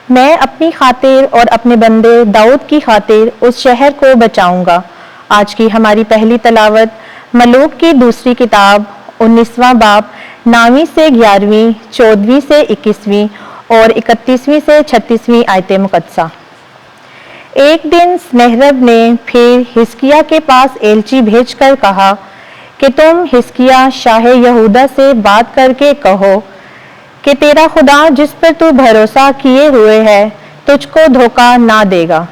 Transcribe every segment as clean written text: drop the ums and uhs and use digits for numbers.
میں اپنی خاطر اور اپنے بندے داؤد کی خاطر اس شہر کو بچاؤں گا۔ آج کی ہماری پہلی تلاوت ملوک کی دوسری کتاب 19واں باب 9ویں سے 11ویں، 14ویں سے 21ویں اور 31ویں سے 36ویں آیت مقدسہ۔ ایک دن سنہرب نے پھر حزقیہ کے پاس ایلچی بھیج کر کہا کہ تم حزقیہ شاہ یہودا سے بات کر کے کہو کہ تیرا خدا جس پر تو بھروسہ کیے ہوئے ہے تجھ کو دھوکہ نہ دے گا۔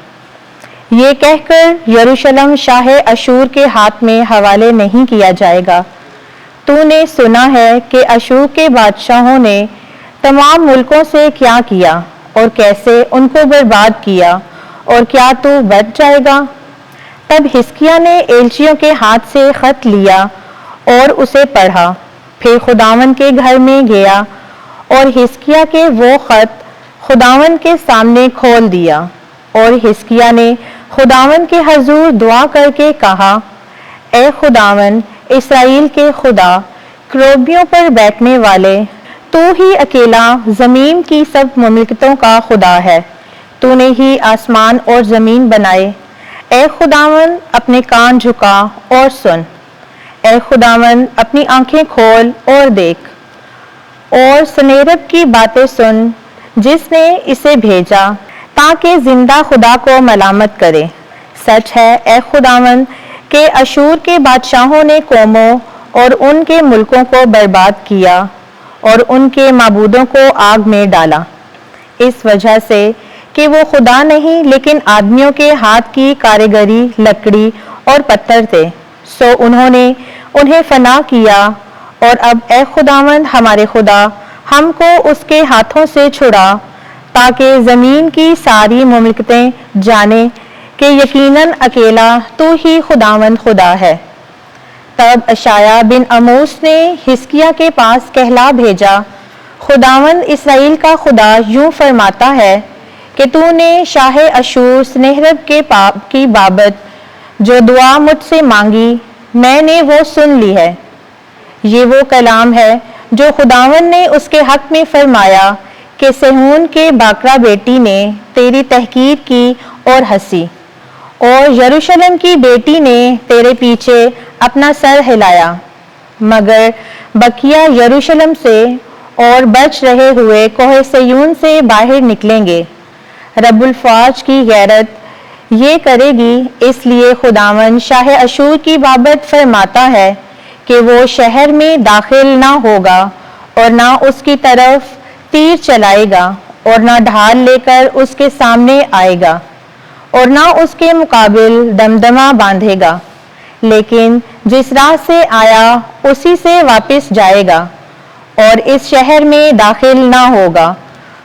یہ کہہ کر یروشلم شاہ اشور کے ہاتھ میں حوالے نہیں کیا جائے گا۔ تو نے سنا ہے کہ اشور کے بادشاہوں نے تمام ملکوں سے کیا کیا اور کیسے ان کو برباد کیا، اور کیا تو بچ جائے گا؟ تب حزقیہ نے ایلچیوں کے ہاتھ سے خط لیا اور اسے پڑھا، پھر خداوند کے گھر میں گیا اور حزقیہ کے وہ خط خداوند کے سامنے کھول دیا۔ اور حزقیہ نے خداوند کے حضور دعا کر کے کہا، اے خداوند اسرائیل کے خدا، کروبیوں پر بیٹھنے والے، تو ہی اکیلا زمین کی سب مملکتوں کا خدا ہے۔ تو نے ہی آسمان اور زمین بنائے۔ اے خداوند اپنے کان جھکا اور سن، اے خداوند اپنی آنکھیں کھول اور دیکھ، اور سنہرب کی باتیں سن جس نے اسے بھیجا، تاکہ زندہ خدا کو ملامت کرے۔ سچ ہے اے خداوند کہ اشور کے بادشاہوں نے قوموں اور ان کے ملکوں کو برباد کیا اور ان کے معبودوں کو آگ میں ڈالا، اس وجہ سے کہ وہ خدا نہیں لیکن آدمیوں کے ہاتھ کی کاریگری لکڑی اور پتھر تھے، سو انہوں نے انہیں فنا کیا۔ اور اب اے خداوند ہمارے خدا، ہم کو اس کے ہاتھوں سے چھڑا، تاکہ زمین کی ساری مملکتیں جانیں کہ یقیناً اکیلا تو ہی خداوند خدا ہے۔ تب اشعیاہ بن آموس نے حزقیہ کے پاس کہلا بھیجا، خداوند اسرائیل کا خدا یوں فرماتا ہے کہ تو نے شاہ اشور سنہرب کی بابت جو دعا مجھ سے مانگی، میں نے وہ سن لی ہے۔ یہ وہ کلام ہے جو خداوند نے اس کے حق میں فرمایا کہ صہیون کے باکرہ بیٹی نے تیری تحقیر کی اور ہنسی، اور یروشلم کی بیٹی نے تیرے پیچھے اپنا سر ہلایا، مگر بقیہ یروشلم سے اور بچ رہے ہوئے کوہ صہیون سے باہر نکلیں گے۔ رب الفواج کی غیرت یہ کرے گی، اس لیے خداوند شاہ اشور کی بابت فرماتا ہے کہ وہ شہر میں داخل نہ ہوگا اور نہ اس کی طرف تیر چلائے گا اور نہ ڈھال لے کر اس کے سامنے آئے گا اور نہ اس کے مقابل دمدمہ باندھے گا، لیکن جس راہ سے آیا اسی سے واپس جائے گا اور اس شہر میں داخل نہ ہوگا۔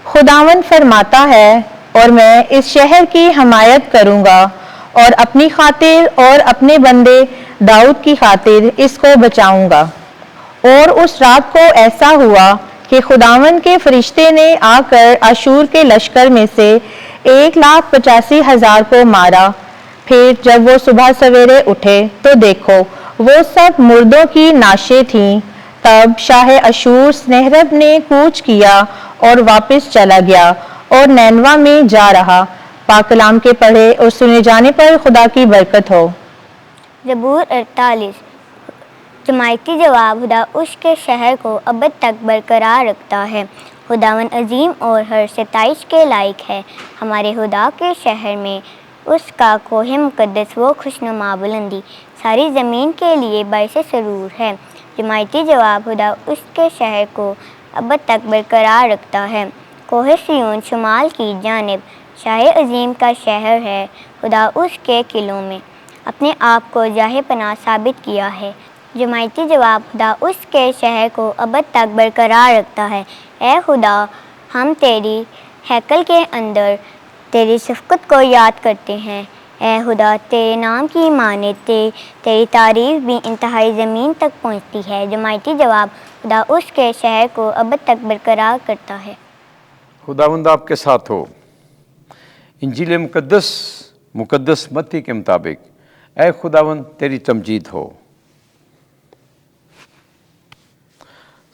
خداوند فرماتا ہے، اور میں اس شہر کی حمایت کروں گا اور اپنی خاطر اور اپنے بندے داؤد کی خاطر اس کو بچاؤں گا۔ اور اس رات کو ایسا ہوا کہ خداوند کے فرشتے نے آ کر اشور کے لشکر میں سے 1,85,000 کو مارا۔ پھر جب وہ صبح سویرے اٹھے تو دیکھو وہ سب مردوں کی نعشیں تھیں۔ تب شاہ اشور سنہرب نے کوچ کیا اور واپس چلا گیا اور نینوا میں جا رہا۔ پاک کلام کے پڑھے اور سنے جانے پر خدا کی برکت ہو۔ زبور 48۔ جماعتی جواب، خدا اس کے شہر کو ابد تک برقرار رکھتا ہے۔ خداوند عظیم اور ہر ستائش کے لائق ہے۔ ہمارے خدا کے شہر میں اس کا کوہ مقدس وہ خوشنما بلندی ساری زمین کے لیے باعث سرور ہے۔ جماعتی جواب، خدا اس کے شہر کو ابد تک برقرار رکھتا ہے۔ کوہ صیون شمال کی جانب شاہ عظیم کا شہر ہے۔ خدا اس کے قلعوں میں اپنے آپ کو جاہ پناہ ثابت کیا ہے۔ جماعتی جواب، خدا اس کے شہر کو ابد تک برقرار رکھتا ہے۔ اے خدا، ہم تیری ہیکل کے اندر تیری شفقت کو یاد کرتے ہیں۔ اے خدا، تیرے نام کی مانند تیری تعریف بھی انتہائی زمین تک پہنچتی ہے۔ جماعتی جواب، خدا اس کے شہر کو ابد تک برقرار کرتا ہے۔ خداوند آپ کے ساتھ ہو۔ انجیل مقدس متی کے مطابق اے خداوند تیری تمجید ہو۔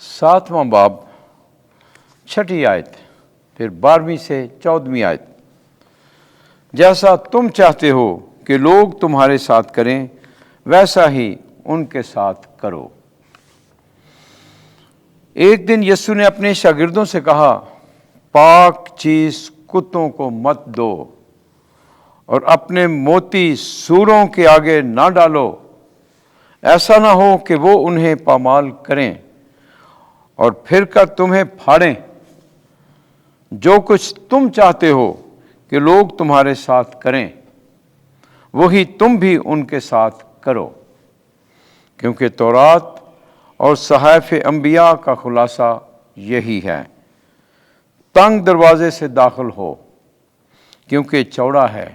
7واں باب 6 آیت۔ پھر 12ویں سے 14ویں آیت، جیسا تم چاہتے ہو کہ لوگ تمہارے ساتھ کریں ویسا ہی ان کے ساتھ کرو۔ ایک دن یسوع نے اپنے شاگردوں سے کہا، پاک چیز کتوں کو مت دو اور اپنے موتی سوروں کے آگے نہ ڈالو، ایسا نہ ہو کہ وہ انہیں پامال کریں اور پھر کر تمہیں پھاڑیں۔ جو کچھ تم چاہتے ہو کہ لوگ تمہارے ساتھ کریں وہی تم بھی ان کے ساتھ کرو، کیونکہ تورات اور صحائف انبیاء کا خلاصہ یہی ہے۔ تنگ دروازے سے داخل ہو، کیونکہ چوڑا ہے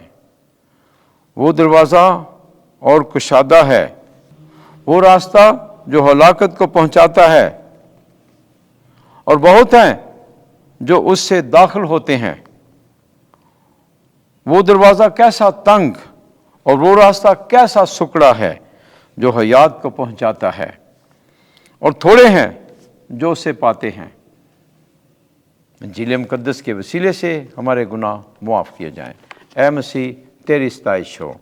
وہ دروازہ اور کشادہ ہے وہ راستہ جو ہلاکت کو پہنچاتا ہے، اور بہت ہیں جو اس سے داخل ہوتے ہیں۔ وہ دروازہ کیسا تنگ اور وہ راستہ کیسا سکڑا ہے جو حیات کو پہنچاتا ہے، اور تھوڑے ہیں جو اسے پاتے ہیں۔ انجیل مقدس کے وسیلے سے ہمارے گناہ معاف کیے جائیں۔ اے مسیح، تیری ستائش ہو۔